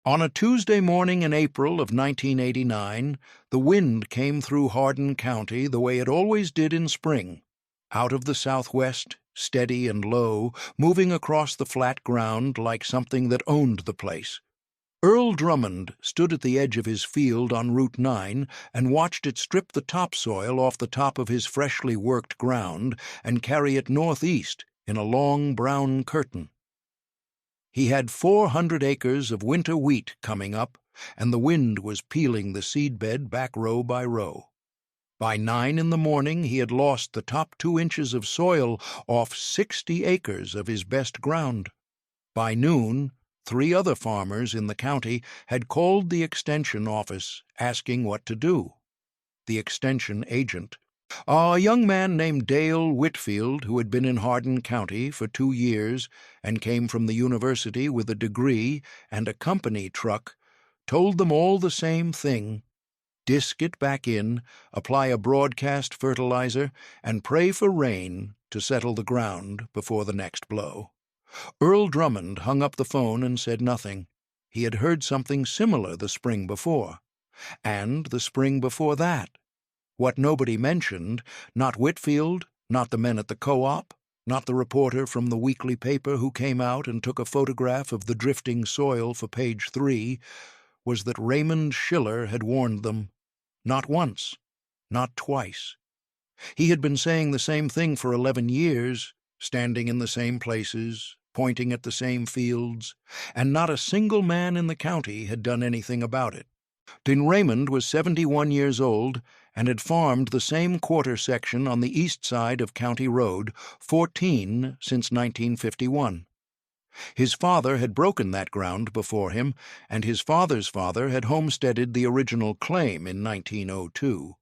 On a Tuesday morning in April of 1989, the wind came through Harden County the way it always did in spring, out of the southwest, steady and low, moving across the flat ground like something that owned the place. Earl Drummond stood at the edge of his field on Route 9 and watched it strip the topsoil off the top of his freshly worked ground and carry it northeast in a long brown curtain. He had 400 acres of winter wheat coming up, and the wind was peeling the seedbed back row by row. By 9 in the morning he had lost the top 2 inches of soil off 60 acres of his best ground. By noon, 3 other farmers in the county had called the extension office asking what to do. The extension agent, a young man named Dale Whitfield, who had been in Harden County for 2 years and came from the university with a degree and a company truck, told them all the same thing: disc it back in, apply a broadcast fertilizer, and pray for rain to settle the ground before the next blow. Earl Drummond hung up the phone and said nothing. He had heard something similar the spring before, and the spring before that. What nobody mentioned, not Whitfield, not the men at the co-op, not the reporter from the weekly paper who came out and took a photograph of the drifting soil for page 3, was that Raymond Schiller had warned them. Not once, not twice. He had been saying the same thing for 11 years, standing in the same places, pointing at the same fields, and not a single man in the county had done anything about it. Raymond was 71 years old and had farmed the same quarter section on the east side of County Road 14 since 1951. His father had broken that ground before him, and his father's father had homesteaded the original claim in 1902.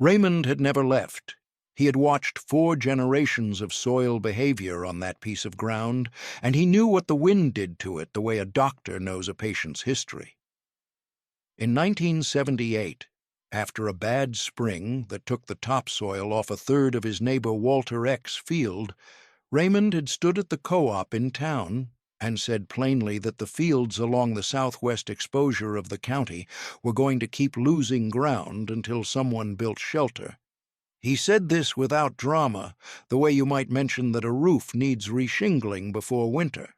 Raymond had never left. He had watched 4 generations of soil behavior on that piece of ground, and he knew what the wind did to it the way a doctor knows a patient's history. In 1978, after a bad spring that took the topsoil off a third of his neighbor Walter X's field, Raymond had stood at the co-op in town and said plainly that the fields along the southwest exposure of the county were going to keep losing ground until someone built shelter. He said this without drama, the way you might mention that a roof needs reshingling before winter.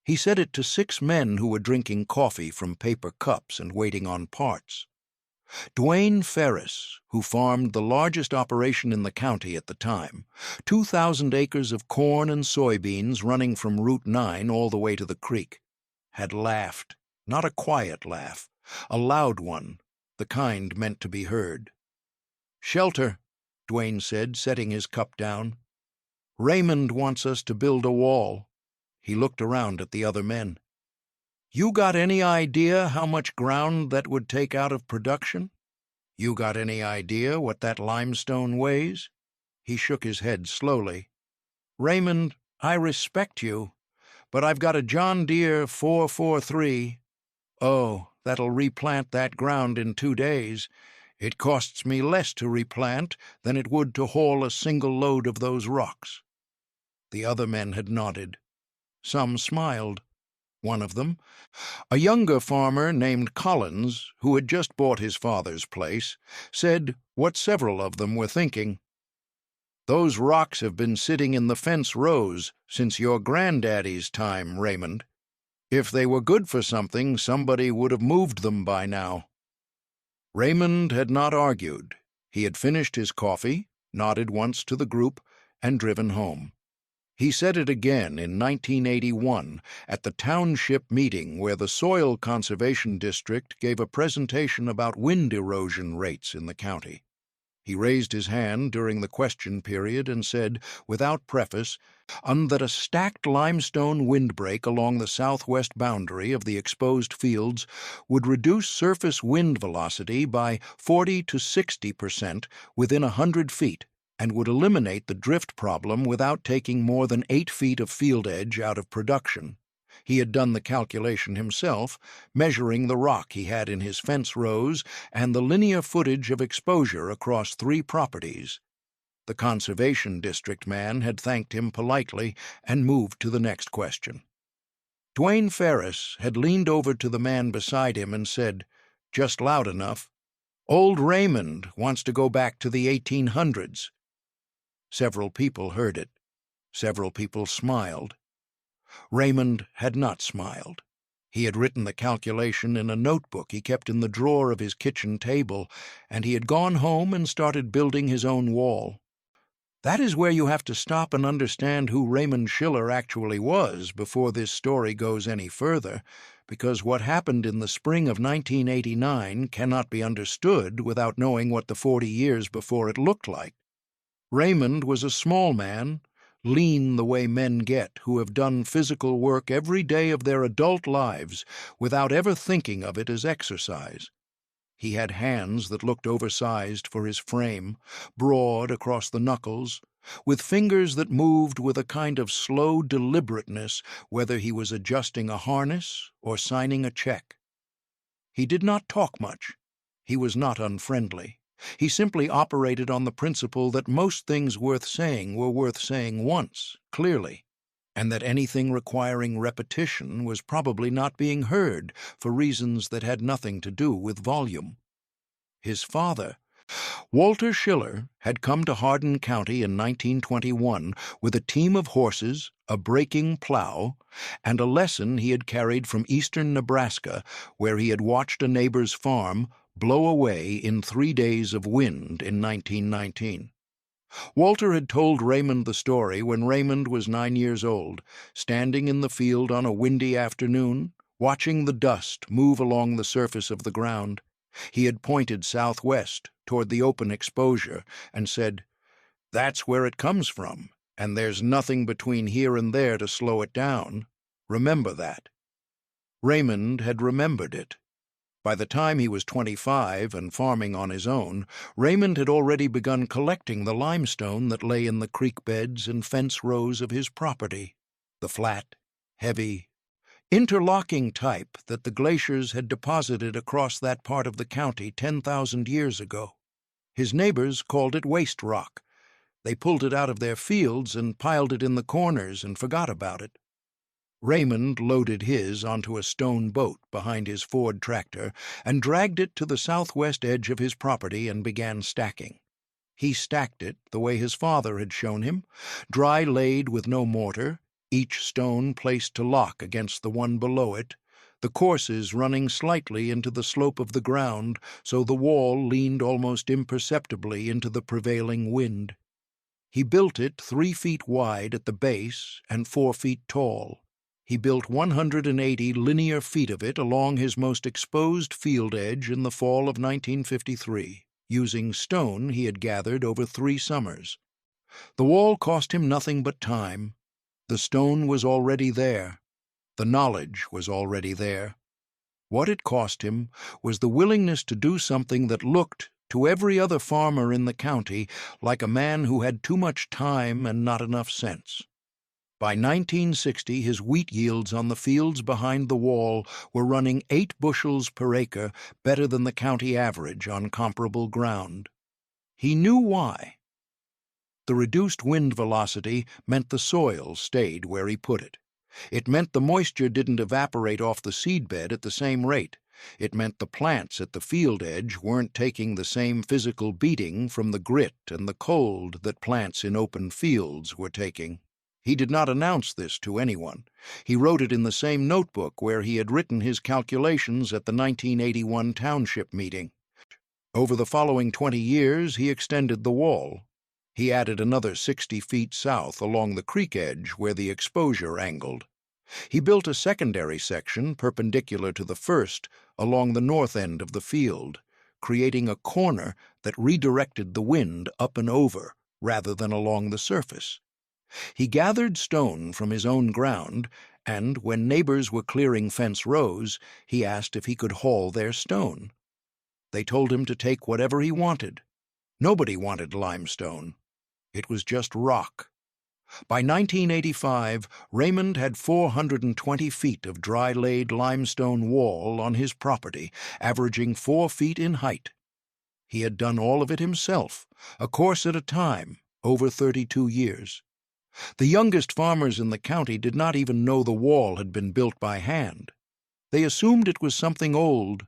He said it to 6 men who were drinking coffee from paper cups and waiting on parts. Dwayne Ferris, who farmed the largest operation in the county at the time, 2,000 acres of corn and soybeans running from Route 9 all the way to the creek, had laughed, not a quiet laugh, a loud one, the kind meant to be heard. "Shelter," Dwayne said, setting his cup down. "Raymond wants us to build a wall." He looked around at the other men. "You got any idea how much ground that would take out of production? You got any idea what that limestone weighs?" He shook his head slowly. "Raymond, I respect you, but I've got a John Deere 443. Oh, that'll replant that ground in 2 days. It costs me less to replant than it would to haul a single load of those rocks." The other men had nodded. Some smiled. One of them, a younger farmer named Collins, who had just bought his father's place, said what several of them were thinking: "Those rocks have been sitting in the fence rows since your granddaddy's time, Raymond. If they were good for something, somebody would have moved them by now." Raymond had not argued. He had finished his coffee, nodded once to the group, and driven home. He said it again in 1981 at the township meeting where the Soil Conservation District gave a presentation about wind erosion rates in the county. He raised his hand during the question period and said, without preface, that a stacked limestone windbreak along the southwest boundary of the exposed fields would reduce surface wind velocity by 40 to 60% within 100 feet, and would eliminate the drift problem without taking more than 8 feet of field edge out of production. He had done the calculation himself, measuring the rock he had in his fence rows and the linear footage of exposure across 3 properties. The Conservation District man had thanked him politely and moved to the next question. Dwayne Ferris had leaned over to the man beside him and said, just loud enough, "Old Raymond wants to go back to the 1800s." Several people heard it. Several people smiled. Raymond had not smiled. He had written the calculation in a notebook he kept in the drawer of his kitchen table, and he had gone home and started building his own wall. That is where you have to stop and understand who Raymond Schiller actually was before this story goes any further, because what happened in the spring of 1989 cannot be understood without knowing what the 40 years before it looked like. Raymond was a small man, lean the way men get who have done physical work every day of their adult lives without ever thinking of it as exercise. He had hands that looked oversized for his frame, broad across the knuckles, with fingers that moved with a kind of slow deliberateness whether he was adjusting a harness or signing a check. He did not talk much. He was not unfriendly. He simply operated on the principle that most things worth saying were worth saying once, clearly, and that anything requiring repetition was probably not being heard for reasons that had nothing to do with volume. His father, Walter Schiller, had come to Harden County in 1921 with a team of horses, a breaking plow, and a lesson he had carried from eastern Nebraska, where he had watched a neighbor's farm blow away in 3 days of wind in 1919. Walter had told Raymond the story when Raymond was 9 years old, standing in the field on a windy afternoon, watching the dust move along the surface of the ground. He had pointed southwest toward the open exposure and said, "That's where it comes from, and there's nothing between here and there to slow it down. Remember that." Raymond had remembered it. By the time he was 25 and farming on his own, Raymond had already begun collecting the limestone that lay in the creek beds and fence rows of his property, the flat, heavy, interlocking type that the glaciers had deposited across that part of the county 10,000 years ago. His neighbors called it waste rock. They pulled it out of their fields and piled it in the corners and forgot about it. Raymond loaded his onto a stone boat behind his Ford tractor and dragged it to the southwest edge of his property and began stacking. He stacked it the way his father had shown him, dry laid with no mortar, each stone placed to lock against the one below it, the courses running slightly into the slope of the ground so the wall leaned almost imperceptibly into the prevailing wind. He built it 3 feet wide at the base and 4 feet tall. He built 180 linear feet of it along his most exposed field edge in the fall of 1953, using stone he had gathered over 3 summers. The wall cost him nothing but time. The stone was already there. The knowledge was already there. What it cost him was the willingness to do something that looked, to every other farmer in the county, like a man who had too much time and not enough sense. By 1960, his wheat yields on the fields behind the wall were running 8 bushels per acre, better than the county average on comparable ground. He knew why. The reduced wind velocity meant the soil stayed where he put it. It meant the moisture didn't evaporate off the seedbed at the same rate. It meant the plants at the field edge weren't taking the same physical beating from the grit and the cold that plants in open fields were taking. He did not announce this to anyone. He wrote it in the same notebook where he had written his calculations at the 1981 township meeting. Over the following 20 years, he extended the wall. He added another 60 feet south along the creek edge where the exposure angled. He built a secondary section perpendicular to the first along the north end of the field, creating a corner that redirected the wind up and over rather than along the surface. He gathered stone from his own ground, and when neighbors were clearing fence rows, he asked if he could haul their stone. They told him to take whatever he wanted. Nobody wanted limestone. It was just rock. By 1985, Raymond had 420 feet of dry-laid limestone wall on his property, averaging 4 feet in height. He had done all of it himself, a course at a time, over 32 years. The youngest farmers in the county did not even know the wall had been built by hand. They assumed it was something old,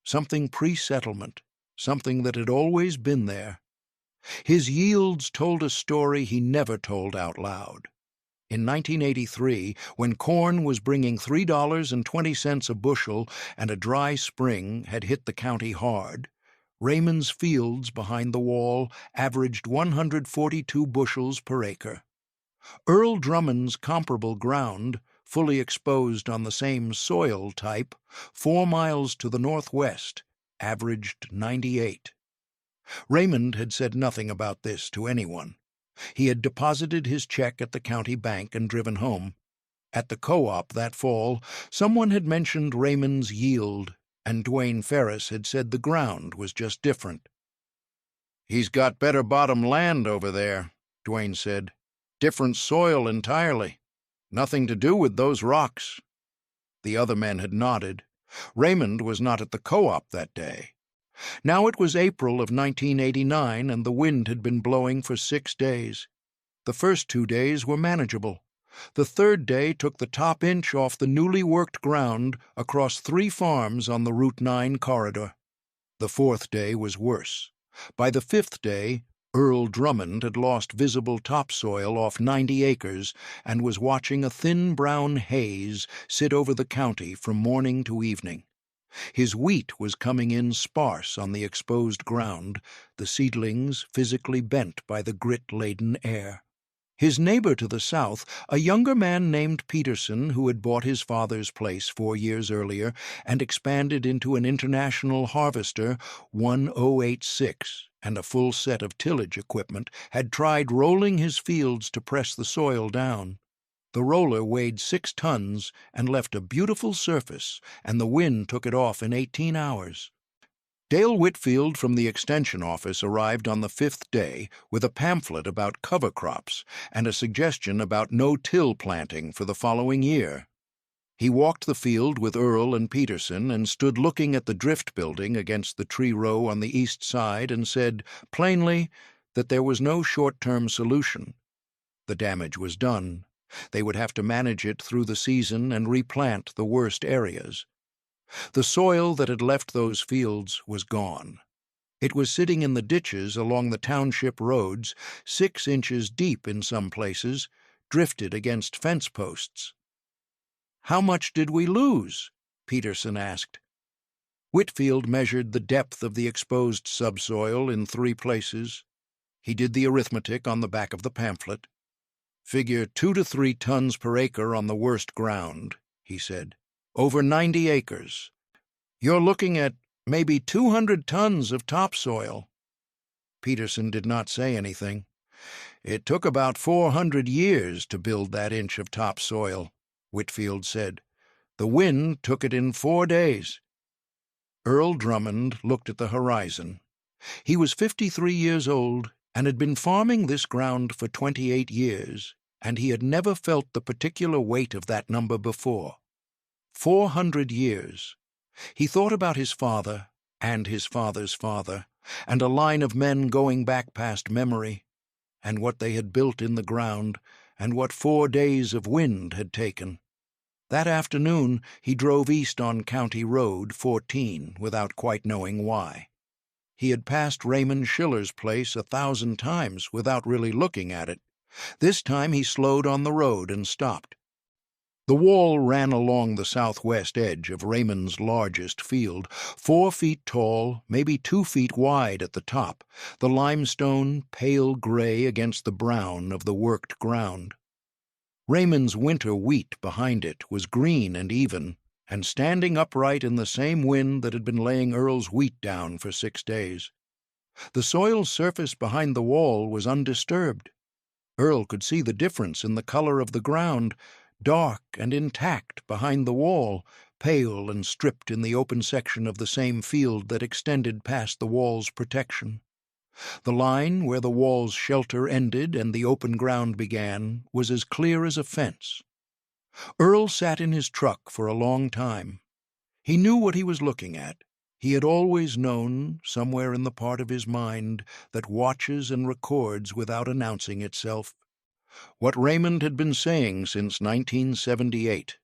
something pre-settlement, something that had always been there. His yields told a story he never told out loud. In 1983, when corn was bringing $3.20 a bushel and a dry spring had hit the county hard, Raymond's fields behind the wall averaged 142 bushels per acre. Earl Drummond's comparable ground, fully exposed on the same soil type, 4 miles to the northwest, averaged 98. Raymond had said nothing about this to anyone. He had deposited his check at the county bank and driven home. At the co-op that fall, someone had mentioned Raymond's yield, and Dwayne Ferris had said the ground was just different. "He's got better bottom land over there," Dwayne said. "Different soil entirely. Nothing to do with those rocks." The other men had nodded. Raymond was not at the co-op that day. Now it was April of 1989, and the wind had been blowing for 6 days. The first 2 days were manageable. The third day took the top inch off the newly worked ground across 3 farms on the Route 9 corridor. The fourth day was worse. By the 5th day, Earl Drummond had lost visible topsoil off 90 acres and was watching a thin brown haze sit over the county from morning to evening. His wheat was coming in sparse on the exposed ground, the seedlings physically bent by the grit-laden air. His neighbor to the south, a younger man named Peterson, who had bought his father's place 4 years earlier and expanded into an international harvester, 1086, and a full set of tillage equipment, had tried rolling his fields to press the soil down. The roller weighed 6 tons and left a beautiful surface, and the wind took it off in 18 hours. Dale Whitfield from the Extension Office arrived on the 5th day with a pamphlet about cover crops and a suggestion about no-till planting for the following year. He walked the field with Earl and Peterson and stood looking at the drift building against the tree row on the east side and said, plainly, that there was no short-term solution. The damage was done. They would have to manage it through the season and replant the worst areas. The soil that had left those fields was gone. It was sitting in the ditches along the township roads, 6 inches deep in some places, drifted against fence posts. "How much did we lose?" Peterson asked. Whitfield measured the depth of the exposed subsoil in 3 places. He did the arithmetic on the back of the pamphlet. "Figure 2 to 3 tons per acre on the worst ground," he said. "Over 90 acres. You're looking at maybe 200 tons of topsoil." Peterson did not say anything. "It took about 400 years to build that inch of topsoil," Whitfield said. "The wind took it in 4 days." Earl Drummond looked at the horizon. He was 53 years old and had been farming this ground for 28 years, and he had never felt the particular weight of that number before. 400 years. He thought about his father and his father's father, and a line of men going back past memory, and what they had built in the ground, and what 4 days of wind had taken. That afternoon he drove east on County Road 14 without quite knowing why. He had passed Raymond Schiller's place 1,000 times without really looking at it. This time he slowed on the road and stopped. The wall ran along the southwest edge of Raymond's largest field, 4 feet tall, maybe 2 feet wide at the top, the limestone pale gray against the brown of the worked ground. Raymond's winter wheat behind it was green and even, and standing upright in the same wind that had been laying Earl's wheat down for 6 days. The soil's surface behind the wall was undisturbed. Earl could see the difference in the color of the ground, dark and intact behind the wall, pale and stripped in the open section of the same field that extended past the wall's protection. The line where the wall's shelter ended and the open ground began was as clear as a fence. Earl sat in his truck for a long time. He knew what he was looking at. He had always known, somewhere in the part of his mind that watches and records without announcing itself. what Raymond had been saying since 1978.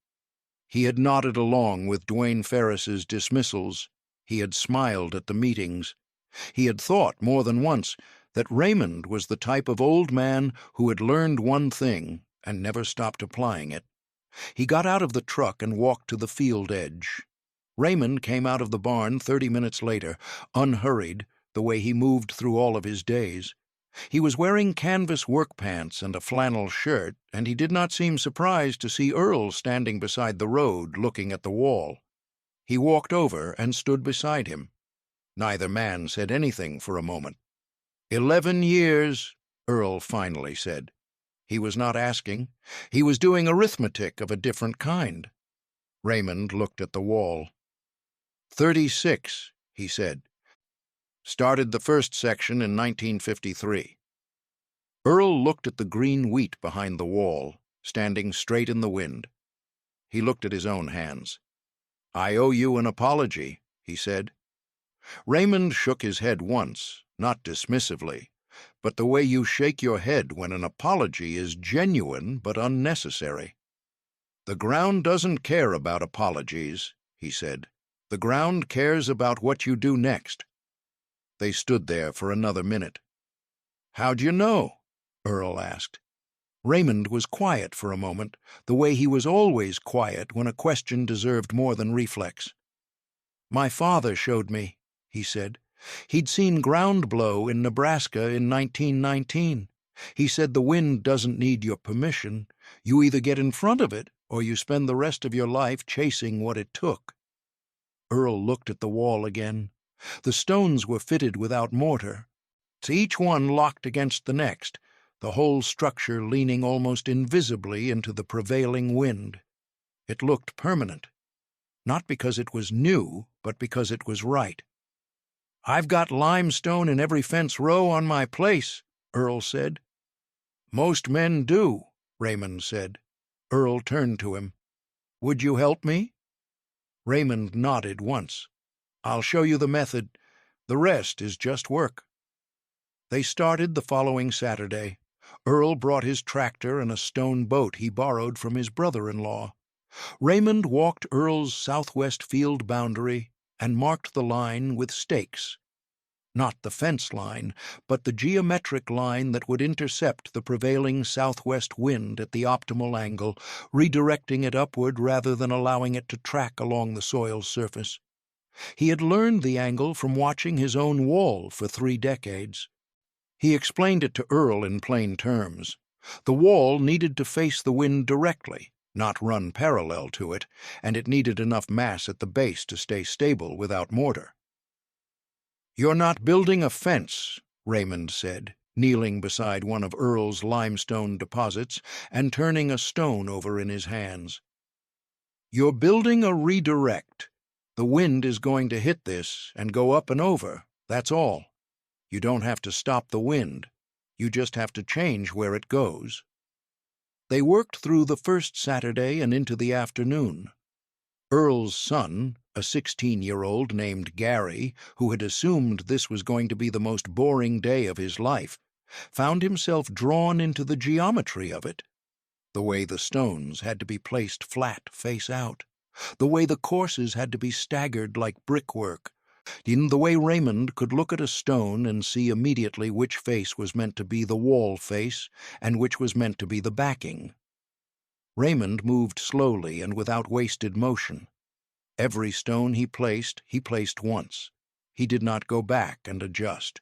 He had nodded along with Dwayne Ferris's dismissals. He had smiled at the meetings. He had thought more than once that Raymond was the type of old man who had learned one thing and never stopped applying it. He got out of the truck and walked to the field edge. Raymond came out of the barn 30 minutes later, unhurried, the way he moved through all of his days. He was wearing canvas work pants and a flannel shirt, and he did not seem surprised to see Earl standing beside the road looking at the wall. He walked over and stood beside him. Neither man said anything for a moment. 11 years, Earl finally said. He was not asking. He was doing arithmetic of a different kind. Raymond looked at the wall. 36, he said. Started the first section in 1953. Earl looked at the green wheat behind the wall, standing straight in the wind. He looked at his own hands. I owe you an apology, he said. Raymond shook his head once, not dismissively, but the way you shake your head when an apology is genuine but unnecessary. The ground doesn't care about apologies, he said. The ground cares about what you do next. They stood there for another minute. How'd you know? Earl asked. Raymond was quiet for a moment, the way he was always quiet when a question deserved more than reflex. My father showed me, he said. He'd seen ground blow in Nebraska in 1919. He said the wind doesn't need your permission. You either get in front of it or you spend the rest of your life chasing what it took. Earl looked at the wall again. The stones were fitted without mortar, each one locked against the next, the whole structure leaning almost invisibly into the prevailing wind. It looked permanent, not because it was new, but because it was right. I've got limestone in every fence row on my place, Earl said. Most men do, Raymond said. Earl turned to him. Would you help me? Raymond nodded once. I'll show you the method. The rest is just work. They started the following Saturday. Earl brought his tractor and a stone boat he borrowed from his brother-in-law. Raymond walked Earl's southwest field boundary and marked the line with stakes. Not the fence line, but the geometric line that would intercept the prevailing southwest wind at the optimal angle, redirecting it upward rather than allowing it to track along the soil's surface. He had learned the angle from watching his own wall for 3 decades. He explained it to Earl in plain terms. The wall needed to face the wind directly, not run parallel to it, and it needed enough mass at the base to stay stable without mortar. You're not building a fence, Raymond said, kneeling beside one of Earl's limestone deposits and turning a stone over in his hands. You're building a redirect. The wind is going to hit this and go up and over, that's all. You don't have to stop the wind. You just have to change where it goes. They worked through the first Saturday and into the afternoon. Earl's son, a 16-year-old named Gary, who had assumed this was going to be the most boring day of his life, found himself drawn into the geometry of it. The way the stones had to be placed flat face out. The way the courses had to be staggered like brickwork. In the way Raymond could look at a stone and see immediately which face was meant to be the wall face and which was meant to be the backing. Raymond moved slowly and without wasted motion. Every stone he placed once. He did not go back and adjust.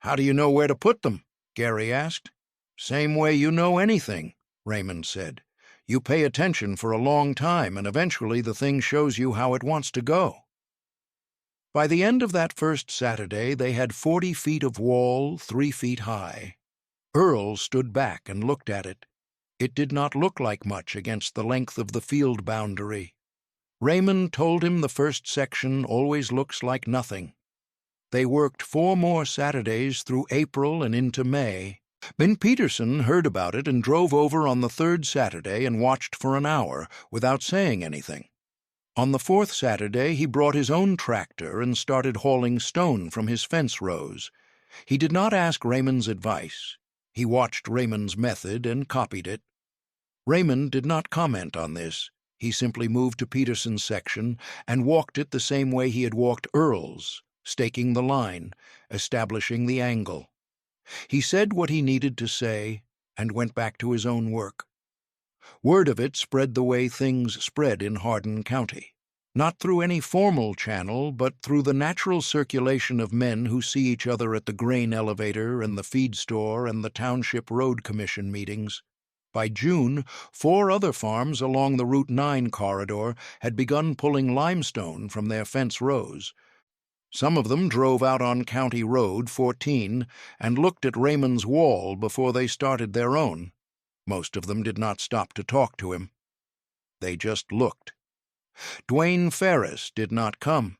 How do you know where to put them? Gary asked. Same way you know anything, Raymond said. You pay attention for a long time, and eventually the thing shows you how it wants to go. By the end of that first Saturday, they had 40 feet of wall, 3 feet high. Earl stood back and looked at it. It did not look like much against the length of the field boundary. Raymond told him the first section always looks like nothing. They worked 4 more Saturdays through April and into May. Ben Peterson heard about it and drove over on the 3rd Saturday and watched for an hour without saying anything. On the 4th Saturday, he brought his own tractor and started hauling stone from his fence rows. He did not ask Raymond's advice. He watched Raymond's method and copied it. Raymond did not comment on this. He simply moved to Peterson's section and walked it the same way he had walked Earl's, staking the line, establishing the angle. He said what he needed to say and went back to his own work. Word of it spread the way things spread in Harden County, not through any formal channel, but through the natural circulation of men who see each other at the grain elevator and the feed store and the Township Road Commission meetings. By June, 4 other farms along the Route 9 corridor had begun pulling limestone from their fence rows. Some of them drove out on County Road 14 and looked at Raymond's wall before they started their own. Most of them did not stop to talk to him. They just looked. Dwayne Ferris did not come.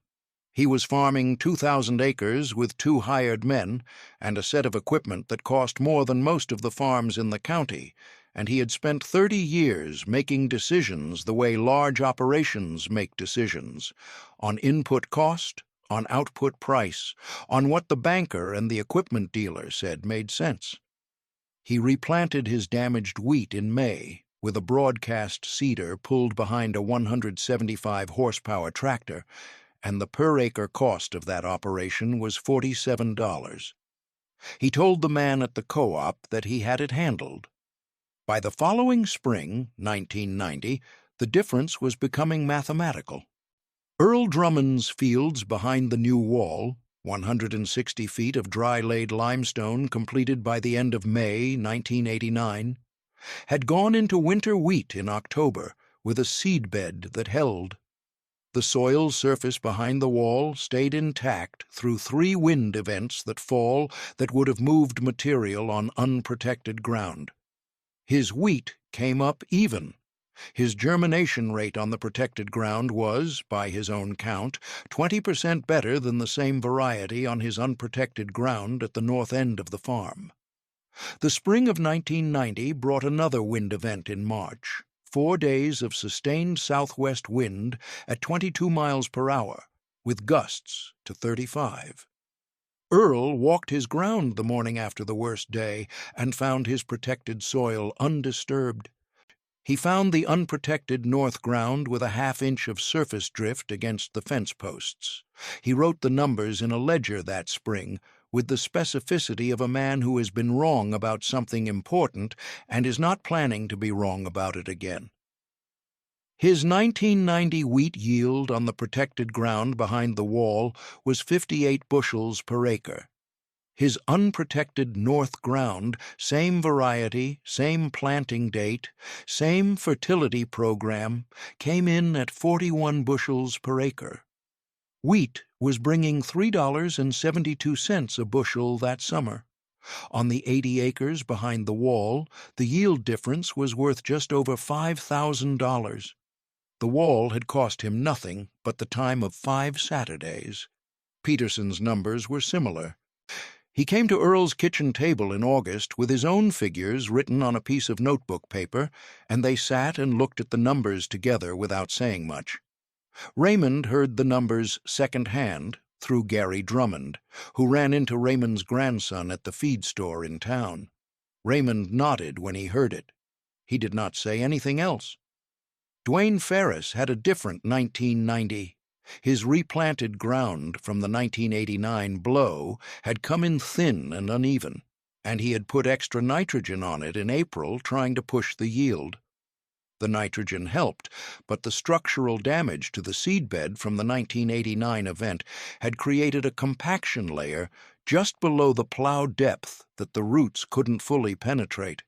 He was farming 2,000 acres with 2 hired men and a set of equipment that cost more than most of the farms in the county, and he had spent 30 years making decisions the way large operations make decisions, on input cost, on output price, on what the banker and the equipment dealer said made sense. He replanted his damaged wheat in May with a broadcast seeder pulled behind a 175-horsepower tractor, and the per-acre cost of that operation was $47. He told the man at the co-op that he had it handled. By the following spring, 1990, the difference was becoming mathematical. Earl Drummond's fields behind the new wall, 160 feet of dry-laid limestone completed by the end of May 1989, had gone into winter wheat in October with a seedbed that held. The soil surface behind the wall stayed intact through 3 wind events that fall that would have moved material on unprotected ground. His wheat came up even. His germination rate on the protected ground was, by his own count, 20% better than the same variety on his unprotected ground at the north end of the farm. The spring of 1990 brought another wind event in March, 4 days of sustained southwest wind at 22 miles per hour, with gusts to 35. Earl walked his ground the morning after the worst day and found his protected soil undisturbed. He found the unprotected north ground with a half-inch of surface drift against the fence posts. He wrote the numbers in a ledger that spring, with the specificity of a man who has been wrong about something important and is not planning to be wrong about it again. His 1990 wheat yield on the protected ground behind the wall was 58 bushels per acre. His unprotected north ground, same variety, same planting date, same fertility program, came in at 41 bushels per acre. Wheat was bringing $3.72 a bushel that summer. On the 80 acres behind the wall, the yield difference was worth just over $5,000. The wall had cost him nothing but the time of 5 Saturdays. Peterson's numbers were similar. He came to Earl's kitchen table in August with his own figures written on a piece of notebook paper, and they sat and looked at the numbers together without saying much. Raymond heard the numbers second-hand through Gary Drummond, who ran into Raymond's grandson at the feed store in town. Raymond nodded when he heard it. He did not say anything else. Dwayne Ferris had a different 1990. His replanted ground from the 1989 blow had come in thin and uneven, and he had put extra nitrogen on it in April trying to push the yield. The nitrogen helped, but the structural damage to the seedbed from the 1989 event had created a compaction layer just below the plow depth that the roots couldn't fully penetrate.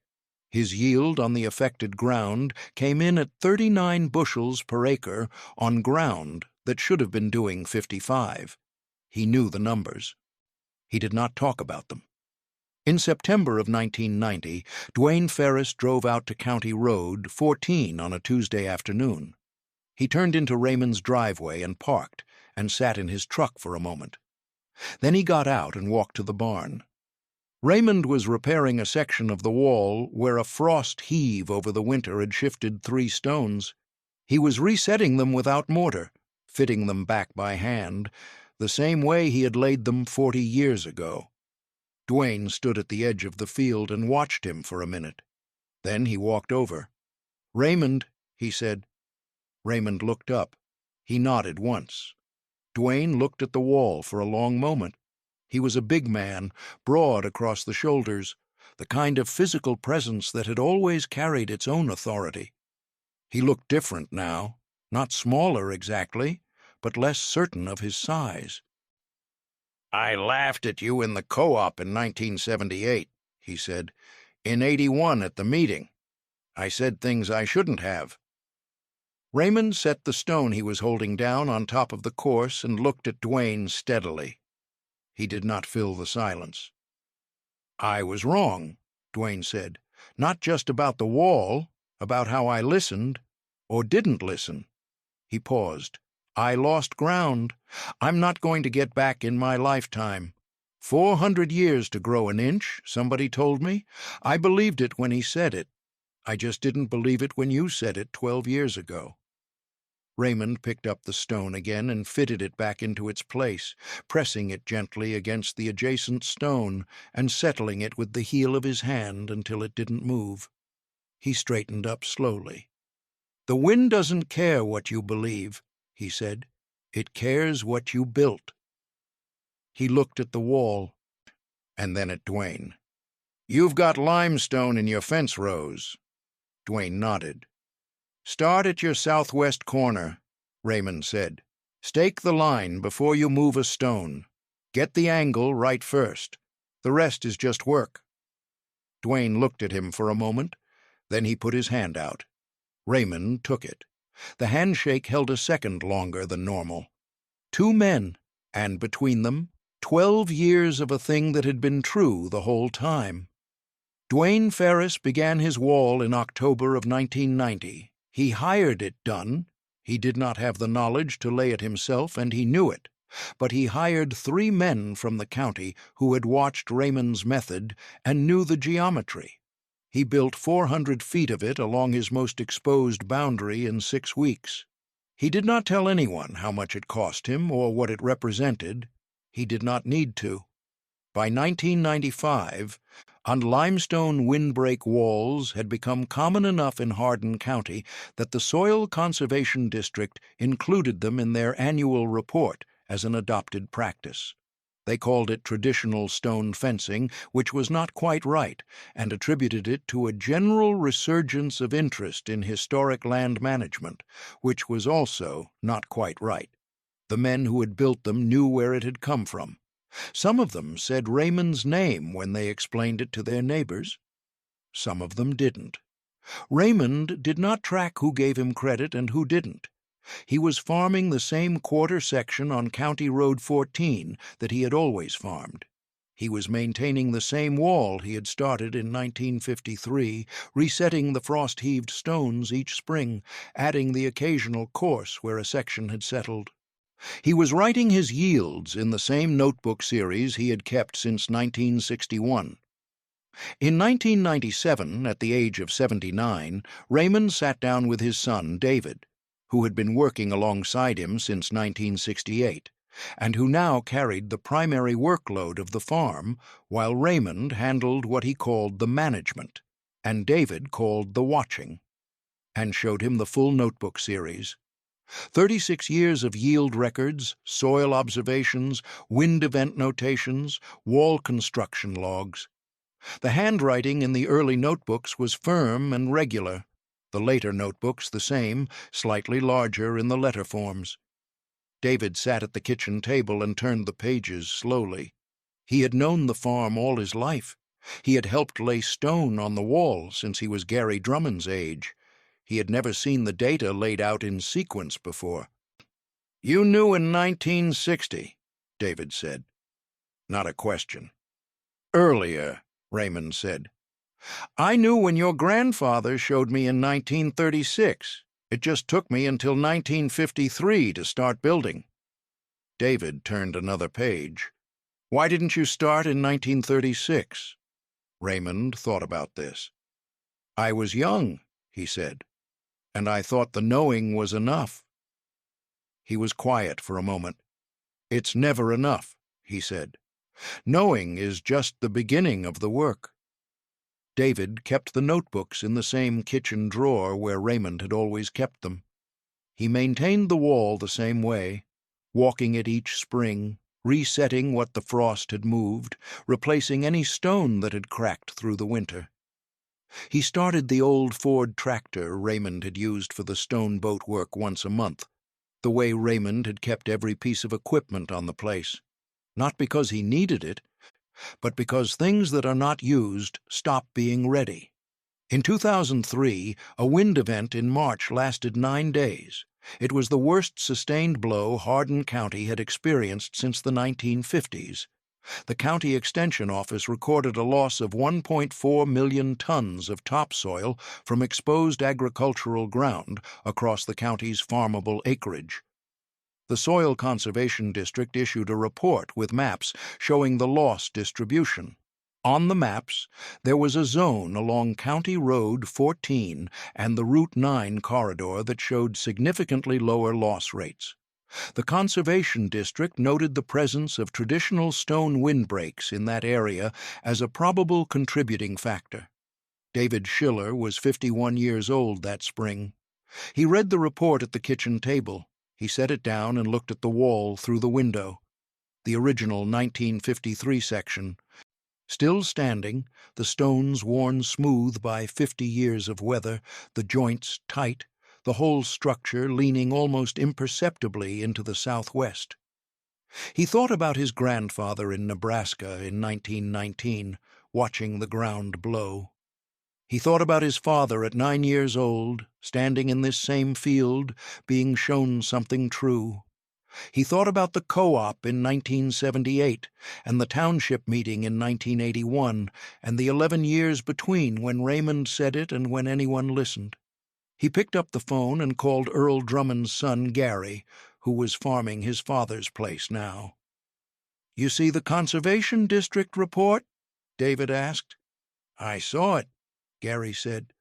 His yield on the affected ground came in at 39 bushels per acre on ground that should have been doing 55. He knew the numbers. He did not talk about them. In September of 1990, Dwayne Ferris drove out to County Road 14 on a Tuesday afternoon. He turned into Raymond's driveway and parked, and sat in his truck for a moment. Then he got out and walked to the barn. Raymond was repairing a section of the wall where a frost heave over the winter had shifted 3 stones. He was resetting them without mortar, fitting them back by hand, the same way he had laid them 40 years ago. Dwayne stood at the edge of the field and watched him for a minute. Then he walked over. "Raymond," he said. Raymond looked up. He nodded once. Dwayne looked at the wall for a long moment. He was a big man, broad across the shoulders, the kind of physical presence that had always carried its own authority. He looked different now, not smaller exactly, but less certain of his size. "I laughed at you in the co-op in 1978, he said. "In 81 at the meeting. I said things I shouldn't have." Raymond set the stone he was holding down on top of the course and looked at Dwayne steadily. He did not fill the silence. "I was wrong," Dwayne said. "Not just about the wall, about how I listened, or didn't listen." He paused. "I lost ground. I'm not going to get back in my lifetime. 400 years to grow an inch, somebody told me. I believed it when he said it. I just didn't believe it when you said it 12 years ago." Raymond picked up the stone again and fitted it back into its place, pressing it gently against the adjacent stone and settling it with the heel of his hand until it didn't move. He straightened up slowly. "The wind doesn't care what you believe," he said. "It cares what you built." He looked at the wall, and then at Dwayne. "You've got limestone in your fence rows." Dwayne nodded. "Start at your southwest corner," Raymond said. "Stake the line before you move a stone. Get the angle right first. The rest is just work." Dwayne looked at him for a moment. Then he put his hand out. Raymond took it. The handshake held a second longer than normal. Two men, and between them, 12 years of a thing that had been true the whole time. Dwayne Ferris began his wall in October of 1990. He hired it done. He did not have the knowledge to lay it himself, and he knew it. But he hired 3 men from the county who had watched Raymond's method and knew the geometry. He built 400 feet of it along his most exposed boundary in 6 weeks. He did not tell anyone how much it cost him or what it represented. He did not need to. By 1995, limestone windbreak walls had become common enough in Harden County that the Soil Conservation District included them in their annual report as an adopted practice. They called it traditional stone fencing, which was not quite right, and attributed it to a general resurgence of interest in historic land management, which was also not quite right. The men who had built them knew where it had come from. Some of them said Raymond's name when they explained it to their neighbors. Some of them didn't. Raymond did not track who gave him credit and who didn't. He was farming the same quarter section on County Road 14 that he had always farmed. He was maintaining the same wall he had started in 1953, resetting the frost-heaved stones each spring, adding the occasional course where a section had settled. He was writing his yields in the same notebook series he had kept since 1961. In 1997, at the age of 79, Raymond sat down with his son, David, who had been working alongside him since 1968, and who now carried the primary workload of the farm, while Raymond handled what he called the management, and David called the watching, and showed him the full notebook series. 36 years of yield records, soil observations, wind event notations, wall construction logs. The handwriting in the early notebooks was firm and regular, the later notebooks the same, slightly larger in the letter forms. David sat at the kitchen table and turned the pages slowly. He had known the farm all his life. He had helped lay stone on the wall since he was Gary Drummond's age. He had never seen the data laid out in sequence before. "You knew in 1960, David said. Not a question. "Earlier," Raymond said. "I knew when your grandfather showed me in 1936. It just took me until 1953 to start building." David turned another page. "Why didn't you start in 1936? Raymond thought about this. "I was young," he said, "and I thought the knowing was enough." He was quiet for a moment. "It's never enough," he said. Knowing is just the beginning of the work. David kept the notebooks in the same kitchen drawer where Raymond had always kept them. He maintained the wall the same way, walking it each spring, resetting what the frost had moved, replacing any stone that had cracked through the winter. He started the old Ford tractor Raymond had used for the stone boat work once a month, the way Raymond had kept every piece of equipment on the place, not because he needed it, but because things that are not used stop being ready. In 2003, a wind event in March lasted 9 days. It was the worst sustained blow Harden County had experienced since the 1950s. The county extension office recorded a loss of 1.4 million tons of topsoil from exposed agricultural ground across the county's farmable acreage. The Soil Conservation District issued a report with maps showing the loss distribution. On the maps, there was a zone along County Road 14 and the Route 9 corridor that showed significantly lower loss rates. The Conservation District noted the presence of traditional stone windbreaks in that area as a probable contributing factor. David Schiller was 51 years old that spring. He read the report at the kitchen table. He set it down and looked at the wall through the window. The original 1953 section. Still standing, the stones worn smooth by 50 years of weather, the joints tight, the whole structure leaning almost imperceptibly into the southwest. He thought about his grandfather in Nebraska in 1919, watching the ground blow. He thought about his father at 9 years old, standing in this same field, being shown something true. He thought about the co-op in 1978 and the township meeting in 1981 and the 11 years between when Raymond said it and when anyone listened. He picked up the phone and called Earl Drummond's son, Gary, who was farming his father's place now. "You see the Conservation District report?" David asked. "I saw it," Gary said.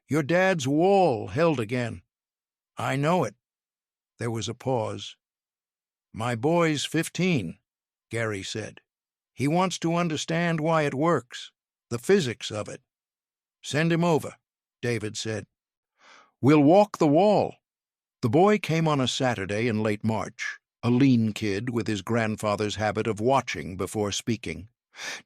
"Your dad's wall held again." "I know it." There was a pause. "My boy's 15, Gary said. "He wants to understand why it works, the physics of it." "Send him over," David said. "We'll walk the wall." The boy came on a Saturday in late March, a lean kid with his grandfather's habit of watching before speaking.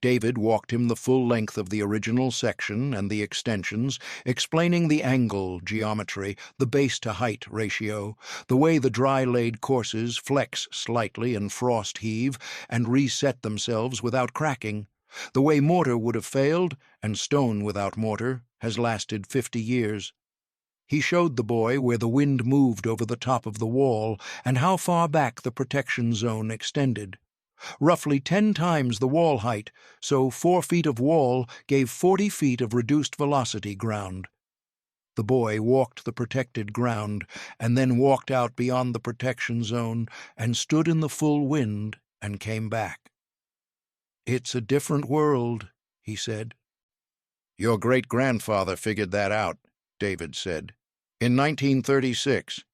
David walked him the full length of the original section and the extensions, explaining the angle geometry, the base-to-height ratio, the way the dry-laid courses flex slightly and frost heave and reset themselves without cracking, the way mortar would have failed and stone without mortar has lasted 50 years. He showed the boy where the wind moved over the top of the wall and how far back the protection zone extended. Roughly 10 times the wall height, so 4 feet of wall gave 40 feet of reduced velocity ground. The boy walked the protected ground and then walked out beyond the protection zone and stood in the full wind and came back. "It's a different world," he said. "Your great-grandfather figured that out," David said. "In 1936.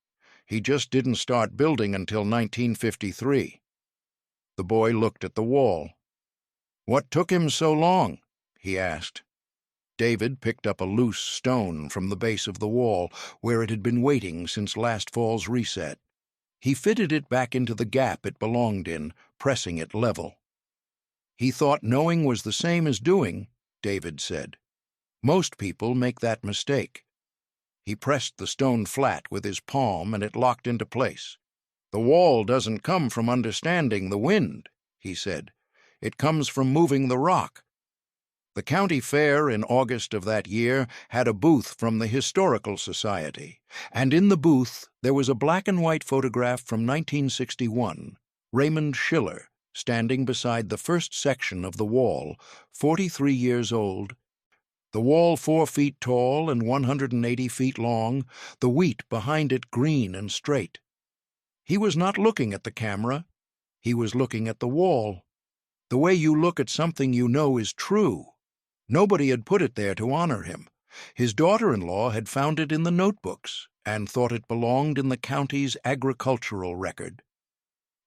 He just didn't start building until 1953. The boy looked at the wall. "What took him so long?" he asked. David picked up a loose stone from the base of the wall, where it had been waiting since last fall's reset. He fitted it back into the gap it belonged in, pressing it level. "He thought knowing was the same as doing," David said. "Most people make that mistake." He pressed the stone flat with his palm and it locked into place. "The wall doesn't come from understanding the wind," he said. "It comes from moving the rock." The county fair in August of that year had a booth from the Historical Society, and in the booth there was a black-and-white photograph from 1961, Raymond Schiller, standing beside the first section of the wall, 43 years old. The wall 4 feet tall and 180 feet long, the wheat behind it green and straight. He was not looking at the camera. He was looking at the wall. The way you look at something you know is true. Nobody had put it there to honor him. His daughter-in-law had found it in the notebooks and thought it belonged in the county's agricultural record.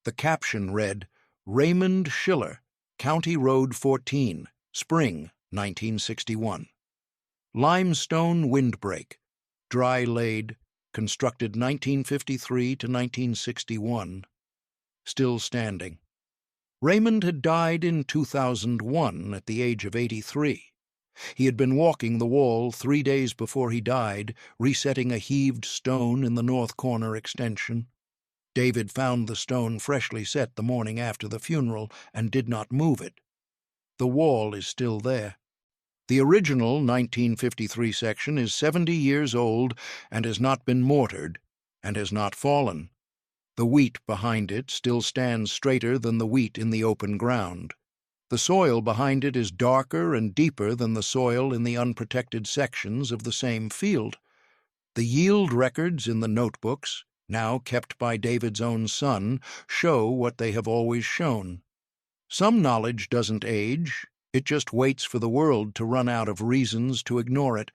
The caption read, "Raymond Schiller, County Road 14, Spring, 1961. Limestone windbreak, dry laid, constructed 1953 to 1961. Still standing. Raymond had died in 2001 at the age of 83. He had been walking the wall 3 days before he died, resetting a heaved stone in the north corner extension. David found the stone freshly set the morning after the funeral and did not move it. The wall is still there. The original 1953 section is 70 years old and has not been mortared and has not fallen. The wheat behind it still stands straighter than the wheat in the open ground. The soil behind it is darker and deeper than the soil in the unprotected sections of the same field. The yield records in the notebooks, now kept by David's own son, show what they have always shown. Some knowledge doesn't age, it just waits for the world to run out of reasons to ignore it.